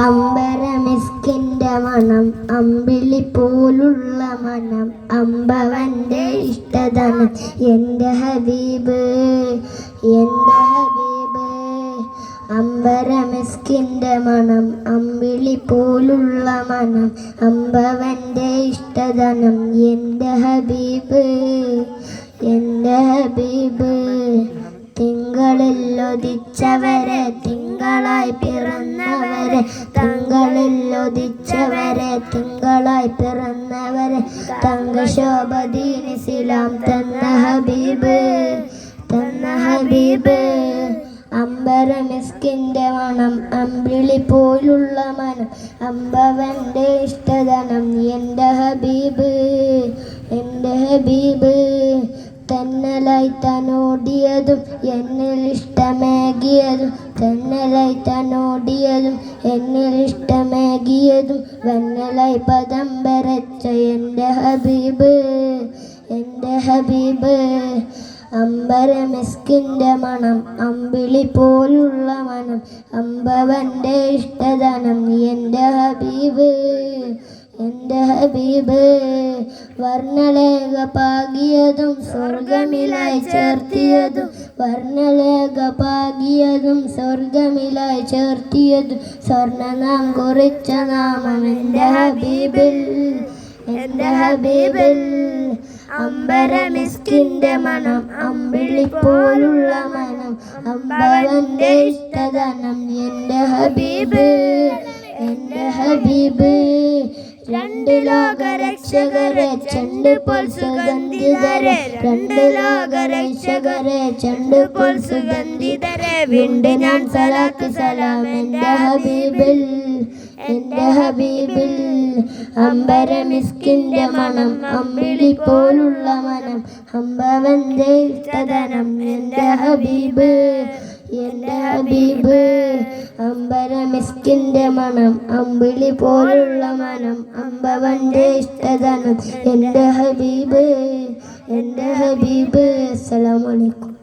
അമ്പരമിസ്കിൻ്റെ മണം അമ്പിളി പോലുള്ള മണം അമ്പവൻ്റെ ഇഷ്ടധനം എൻ്റെ ഹബീബ് എൻ്റെ ഹബീബ്. അമ്പരമിസ്കിൻ്റെ മണം അമ്പിളി പോലുള്ള മണം അമ്പവൻ്റെ ഇഷ്ടധനം എൻ്റെ ഹബീബ് എൻ്റെ ഹബീബ്. തിങ്കളിൽ ഉദിച്ചവരെ തിങ്കളായി പിറന്നവരെ തിങ്കളിൽ ഉദിച്ചവരെ തിങ്കളായി പിറന്നവരെ തങ്കശോഭദീനിസ്ലാം തന്ന ഹബീബ് തന്ന ഹബീബ്. അമ്പരമിസ്കിൻ്റെ മണം അമ്പിളി പോലുള്ള മനം അമ്പവൻ്റെ ഇഷ്ടധനം എൻ്റെ ഹബീബ് എൻ്റെ ഹബീബ്. തന്നലായി തന്നോടിയതും എന്നിൽ ഇഷ്ടമേകിയതും തന്നലായി തന്നോടിയതും എന്നിൽ ഇഷ്ടമേകിയതും വന്നലായി പദം വരച്ച എൻ്റെ ഹബീബ് എൻ്റെ ഹബീബ്. അമ്പരമിസ്കിൻ്റെ മണം അമ്പിളി പോലുള്ള മണം അമ്പവൻ്റെ ഇഷ്ടധനം എൻ്റെ ഹബീബ് എൻ്റെ ഹബീബ്. വർണ്ണലേഖ പാകിയതും സ്വർഗമിലായി ചേർത്തിയതും വർണ്ണലേഖ പാകിയതും സ്വർഗമിലായി ചേർത്തിയതും സ്വർണ്ണനാം കുറിച്ച നാമം എൻ്റെ ഹബീബിൽ എൻ്റെ ഹബീബിൽ. അമ്പരമിസ്കിൻ്റെ മണം അമ്പിളി പോലുള്ള മണം അമ്പവൻ്റെ ഇഷ്ടധനം എൻ്റെ ഹബീബ് എൻ്റെ ഹബീബ്. രണ്ട് ലോകരക്ഷകരെ ചെണ്ടുപോൽ സുഗന്ധിതരെ രണ്ട് ലോകരക്ഷകരെ ചെണ്ടുപോൽ സുഗന്ധിതരെ വീണ്ട് ഞാൻ സലാത്ത് സലാം എൻ്റെ ഹബീബിൽ എൻ്റെ ഹബീബിൽ. അമ്പരമിസ്കിൻ്റെ മണം അമ്പിളി പോലുള്ള മനം അമ്പവൻ്റെ ഇഷ്ടധനം എൻ്റെ ഹബീബ് എൻ്റെ ഹബീബ്. അമ്പരമിസ്കിൻ്റെ മണം അമ്പിളി പോലുള്ള മനം അമ്പവൻ്റെ ഇഷ്ടധനം എൻ്റെ ഹബീബ് എൻ്റെ ഹബീബ്. അസ്സലാമു അലൈക്കും.